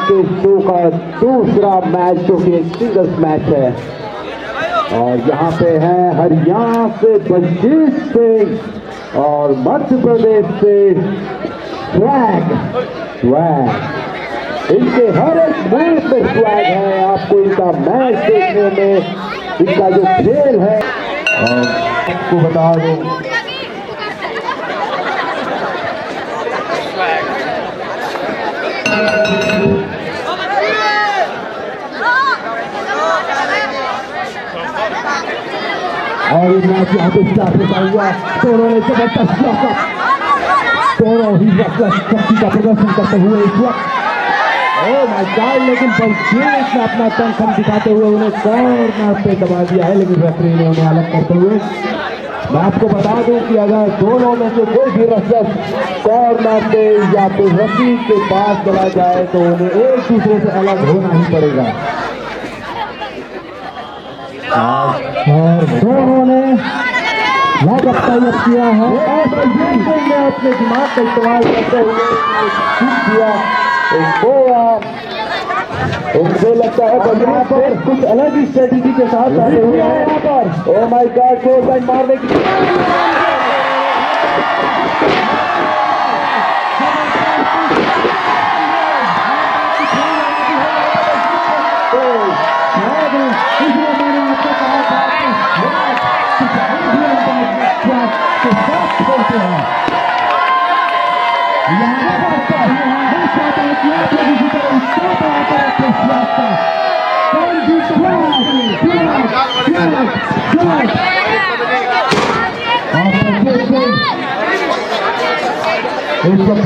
के शो का दूसरा मैच जो कि एक सिंगल्स मैच है और यहाँ पे हैं हरियाणा से बलजीत सिंह और मध्य प्रदेश से स्वैग। इनके हर एक मैच में स्वैग है। आपको इनका मैच देखने में इनका जो खेल है और आपको बता दूं और ये मैच यहाँ पे स्टार्ट होता हुआ दोनों ने जबरदस्त दोनों ही शक्ति का प्रदर्शन करते हुए इस वक्त ओह माय गॉड, लेकिन बलजीत ने अपना दमखम दिखाते हुए उन्हें कॉर्नर पे दबा दिया है, लेकिन रेफरी ने उन्हें अलग करते हुए। मैं आपको बता दूं कि अगर दोनों में से कोई भी रेसलर कॉर्नर पे या फिर रफी के पास चला जाए तो उन्हें एक दूसरे से अलग होना ही पड़ेगा। और दोनों ने लागत तैयार किया है और बलजीत सिंह ने अपने दिमाग का इस्तेमाल करते हुए किया। मुझे लगता है बलजीत सिंह कुछ अलग ही स्ट्रेटेजी के साथ आते हुए हैं यहाँ पर। Oh my God, close line मारने की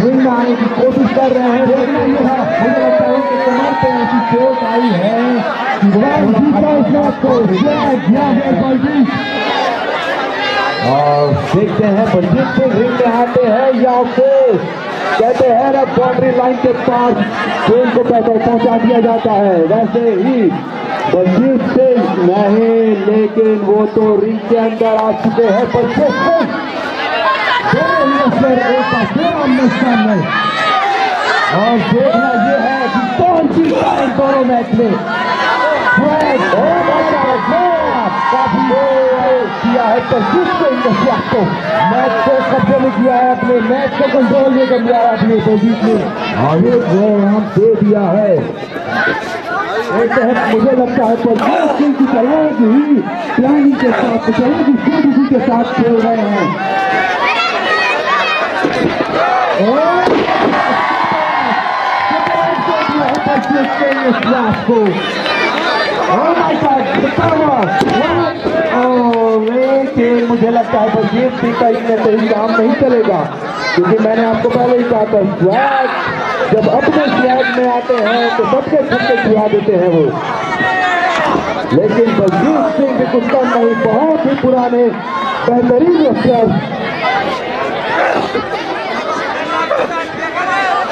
रिंग में आने की कोशिश कर रहे हैं, लेकिन मुझे लगता है कि कमर पे ऐसी चोट आई है और देखते हैं बलजीत सिंह रिंग में आते हैं या फिर कहते हैं ना बाउंड्री लाइन के पास गेम को पहुंचा दिया जाता है। वैसे ही बलजीत सिंह नहीं, लेकिन वो तो रिंग के अंदर आ चुके हैं। बलजीत सिंह में और देखना ये है कि कौन जीतता है दोनों मैच में। काफी किया है बलजीत सिंह ने को मैच को कब्जे में किया है, अपने मैच को कंट्रोल में कर लिया है अपने बलजीत ने और एक हम दे दिया है। एक तहत मुझे लगता है बलजीत सिंह की तरह ही प्लानिंग के साथ स्ट्रेटेजी के साथ खेल रहे हैं। लेकिन मुझे लगता है बलजीत सिंह का इतने सही काम नहीं चलेगा, क्योंकि मैंने आपको पहले ही कहा था स्वैग जब अपने स्वैग में आते हैं तो सबके छक्के खिला देते हैं वो। लेकिन बलजीत सिंह भी कुछ कम नहीं, बहुत ही पुराने बेहतरीन रेसलर।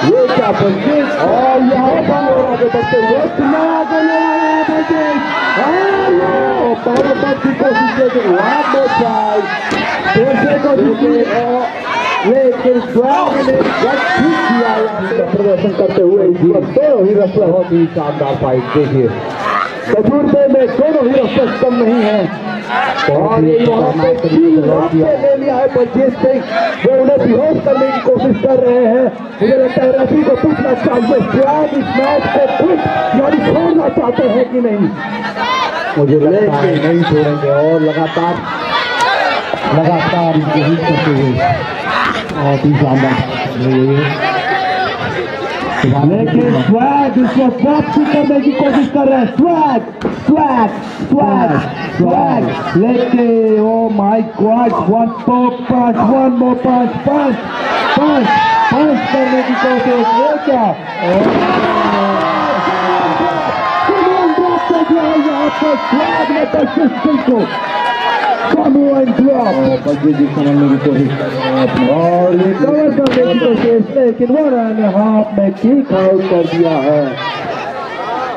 ये क्या बलजीत और यहाँ पर आगे बढ़ते हुए पहले तक की कोशिश लेकिन स्वैग ने ठीक किया प्रदर्शन करते हुए इस वक्त दोनों ही रेसलर बहुत ही शानदार फाइट। देखिए तजुर्बे में दोनों ही रेसलर कम नहीं है और ले लिया है बलजीत सिंह, वो उन्हें बेहोश करने की कोशिश कर रहे हैं। मुझे लगता है रफी को पूछना चाहिए स्वैग इस मैच को कुछ यानी छोड़ना चाहते हैं कि नहीं। मुझे लगता है नहीं छोड़ेंगे और लगातार यही करते हुए बहुत ही शानदार। लेकिन स्वैग इसको वापसी करने की कोशिश कर रहे हैं। स्वैग लेके oh my god one more punch करने की कोशिश। ये क्या स्वैग ने बलजीत सिंह को बलजीत जी समझने की कोशिश और ये कवर करने की कोशिश, लेकिन वो ने हाथ में किक आउट कर दिया है।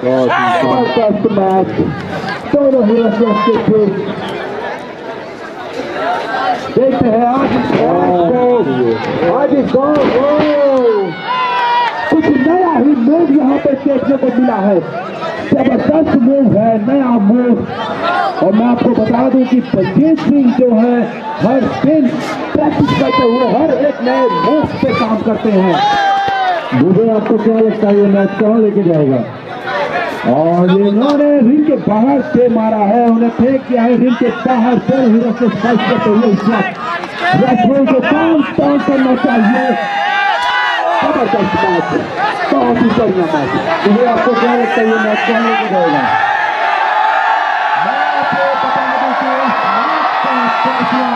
जबरदस्त मैच दोनों ही रेसलर्स के थे। देखते हैं आज इस कुछ नया ही मूव यहाँ पे देखने को मिला है, जबरदस्त मूव है, नया मूव। और मैं आपको बता दूं कि बलजीत सिंह जो है हर दिन प्रैक्टिस करते हुए हर एक नए मूव पे काम करते हैं। मुझे आपको क्या लगता है ये मैच कहाँ लेके जाएगा? और इन्होंने रिंग के बाहर से मारा है, उन्हें फेंक किया है रिंग के बाहर से। हीरो से फाइट करते हुए इस वक्त रेफरी को काउंट करना चाहिए। जबरदस्त मैच, बहुत ही बढ़िया मैच। मुझे आपको क्या लगता है ये मैच कहाँ लेके जाएगा? मैं आपको बता दूं कि इस मैच का फैसला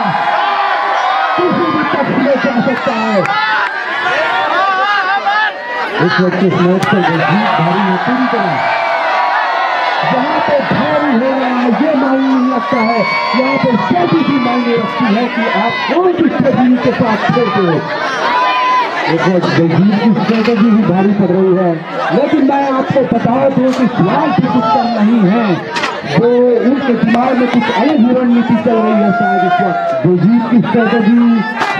किसी भी पक्ष में जा सकता है। इस वक्त इस मैच का जीत भारी है पूरी तरह। यहाँ पे भारी हो रहा है ये मायने नहीं रखता है, यहाँ पे स्ट्रेटेजी मायने रखती है कि आप कौन सी स्ट्रेटेजी के साथ खेलते हो। एक वक्त बलजीत की स्ट्रेटेजी भी भारी पड़ रही है, लेकिन मैं आपको बता दूं कि फिलहाल भी कुछ कम नहीं है, तो उनके दिमाग में कुछ अलग ही रणनीति चल रही है शायद इस वक्त। बलजीत की स्ट्रेटेजी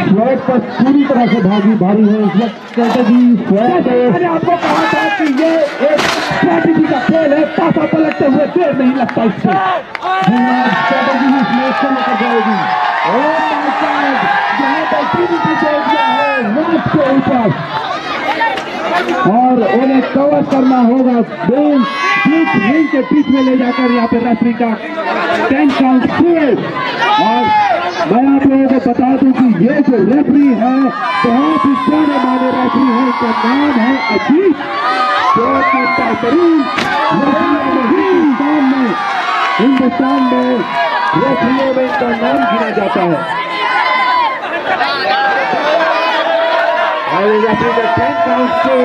स्वेट पर पूरी तरह से भारी है इस वक्त। स्ट्रेटेजी स्वेट है, मैंने आपको कहा था कि ये एक स्ट्रेटेजी का खेल है, पासा पलटते हुए देर नहीं लगता इससे। स्ट्रेटेजी ही स्मेश को लेकर जाएगी। यहाँ पर टीवी दे दिया है मैच के ऊपर और उन्हें कवर करना होगा। बीच रिंग के बीच में ले जाकर यहाँ पे रेफरी का 10 काउंट किए। और मैं आप लोगों को बता दूं कि ये जो रेफरी है बहुत ही जाने माने रेफरी है, इसका नाम है अजीत, जो कि बेहतरीन हिंदुस्तान में रेफरियों में इसका नाम गिना जाता है। और रेफरी का 10 काउंट से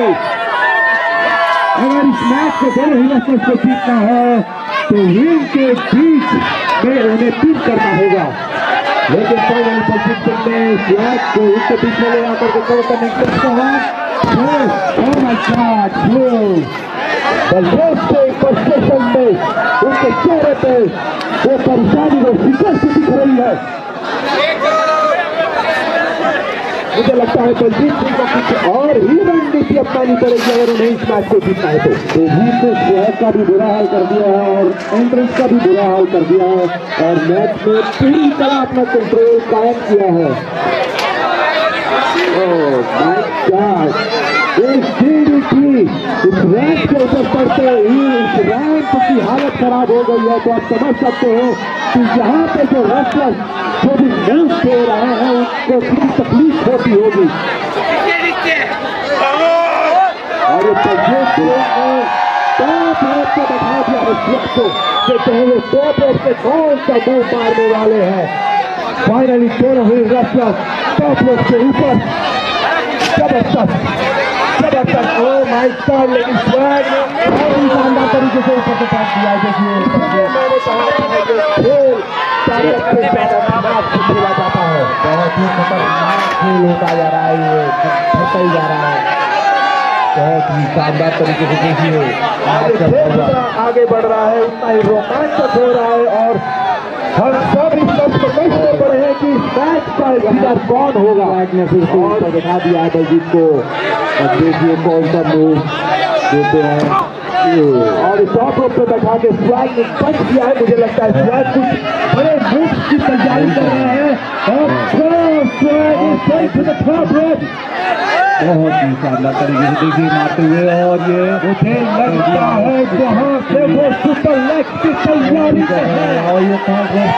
अगर इस मैच को दोनों ही रेफरी को जीतना है तो रिंग के बीच में उन्हें पिन करना होगा। लेकिन फाइनल बलजीत सिंह ने फ्लैग को उसके बीच में ले आकर के कवर करने की कोशिश फ्रस्ट्रेशन में उनके चेहरे पे वो परेशानी और फिकर से दिख रही है। मुझे लगता है बलजीत सिंह को कुछ और ही रणनीति अपनानी पड़ेगी अगर उन्हें इस मैच को जीतना है। तो बलजीत ने स्वेट का भी बुरा हाल कर दिया है और एंट्रेंस का भी बुरा हाल कर दिया है और मैच में पूरी तरह अपना कंट्रोल कायम किया है। ओह माय गॉड, इस DDT इस रैंक के ऊपर पड़ते ही इस रैंक की हालत खराब हो गई है। तो आप समझ सकते हो कि यहाँ पे जो रेसलर जो भी मूव दे रहे हैं उनको कितनी तकलीफ होती होगी। और ये बलजीत ने टॉप रोप पे बैठा दिया इस वक्त को, देखते हैं वो टॉप रोप पे कौन सा मूव मारने वाले हैं। फाइनली दोनों ही रेसलर टॉप रोप के ऊपर। जबरदस्त जबरदस्त, ओह माय गॉड, लेकिन स्वैग ने बहुत ही शानदार तरीके से ऊपर से टैप दिया। देखिए मैंने कहा था कि खेल ताकत से ज्यादा दिमाग से खेला जाता है। बहुत ही खतरनाक खेल होता जा रहा है, ये बढ़ता ही जा रहा है। बहुत ही शानदार तरीके से देखिए आगे बढ़ रहा है, उतना ही रोमांचक हो रहा है और हम सब इस बात को देखते पड़े हैं कि मैच का विनर कौन होगा। ने फिर से ऊपर दिखा दिया है बलजीत को, अब देखिए कौन सा मूव देते हैं और टॉप रोप पे बैठा के स्वैग ने बच दिया है। मुझे लगता है स्वैग कुछ बड़े मूव की तैयारी कर रहे हैं और बहुत ही शानदार तरीके से देखिए मारते हुए और ये उठे लगता है जहाँ से वो सुपर लेग की तैयारी कर रहे हैं और ये टॉप रोप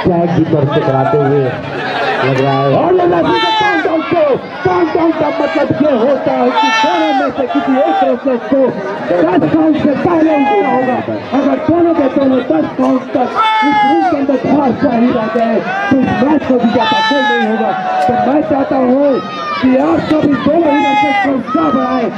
और की तरफ से कराते हुए लग रहा है और काउंटडाउन का मतलब ये होता है कि दोनों में से किसी एक रेसलर को 10 काउंट से पहले उठना होगा। अगर दोनों के दोनों 10 काउंट तक इस रिंग के अंदर बाहर जारी रहते हैं तो इस मैच को भी जाता कोई नहीं होगा। तो मैं चाहता हूँ कि आप सभी दोनों ही रेसलर को उत्साह बढ़ाएं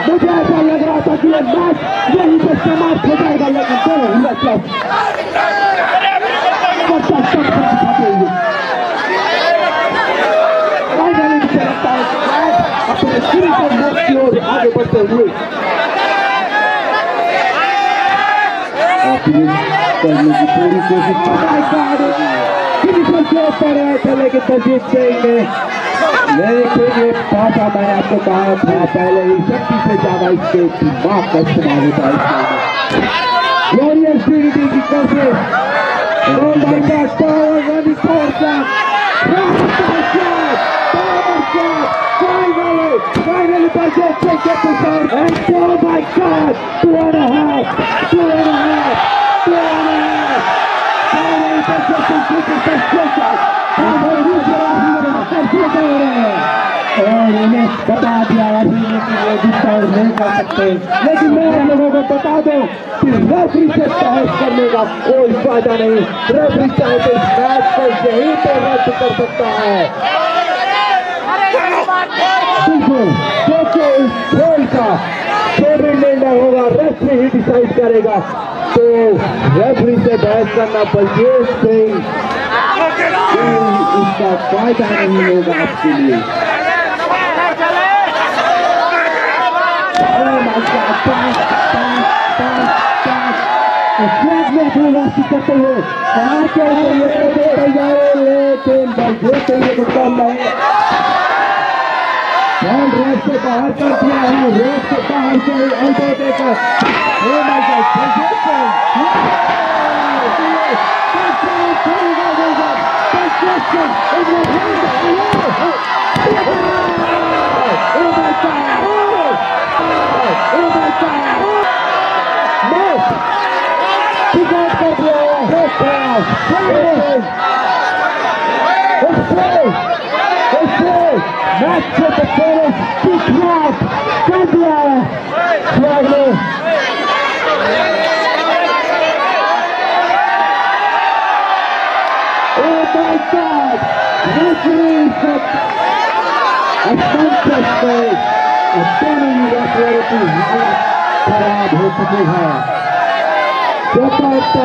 मुझे ऐसा लग रहा था कि ये मैच यहीं पे समाप्त हो जाएगा, लेकिन दोनों ही अपने सिर को मोड़ की ओर आगे बढ़ते हुए करने की पूरी कोशिश के ऊपर रहे थे, लेकिन तजदीद देंगे। लेकिन ये पासा मैंने आपको कहा था पहले ही, शक्ति से ज्यादा इसके दिमाग का इस्तेमाल होता है। ग्लोरियस ट्रिनिटी की कोशिश, finally Barget take it to shot, and oh my God, 2.5, finally Barget take it to shot, और उन्हें बता दिया कि वो डिस्काउंट नहीं कर सकते, लेकिन मैं आप लोगों को बता दूं कि रेफरी से बहस करने का कोई फायदा नहीं। रेफरी चाहे तो इस मैच को यहीं पर रद्द कर सकता है। क्योंकि इस खेल का फेवरेट निर्णय होगा, रेफरी ही डिसाइड करेगा। तो रेफरी से बहस करना बलजीत सिंह इसका फायदा नहीं होगा आपके लिए। करते हुए लेकिन बलजीत सिंह को कम नहीं, रेस से बाहर कर दिया है, रेस से बाहर से एल्बो देकर मैच से पहले कर दिया है फ्लैग ने। Oh my God! Referee की हालत खराब हो चुकी है। जबरदस्त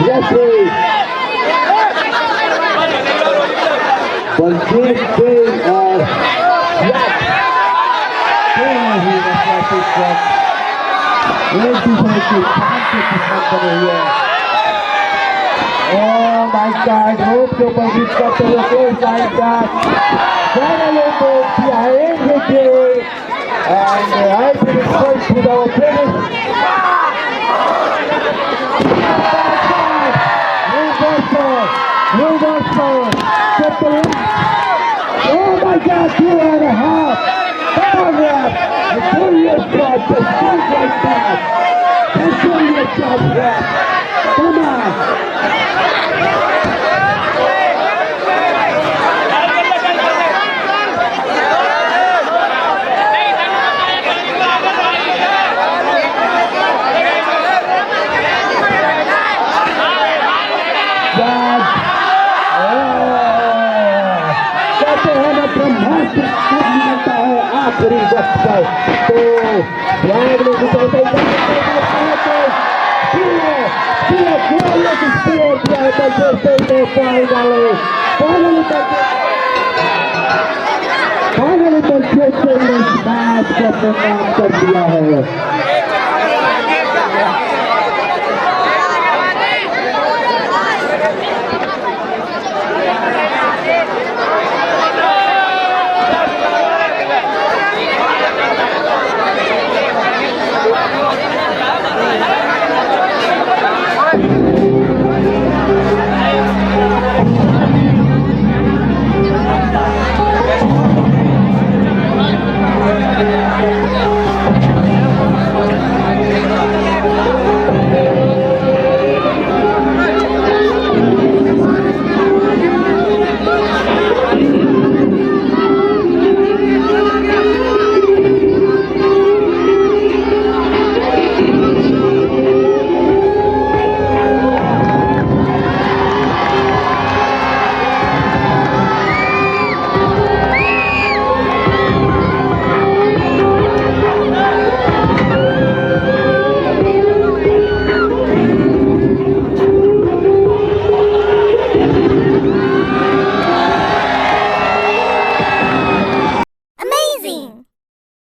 रेफरी बलजीत सिंह और एक दूसरे के बने हुए। Oh my God! रोड के ऊपर हिट करते हुए कोई side back finally moved behind the game, and I think it's going to our finish. Reversal, triple. Oh my God, 2.5. Paragraph. The brilliant shot, just like that. The brilliant shot, come on. आखिरी वक्त पर तो flag ने finally match को अपने नाम कर दिया है।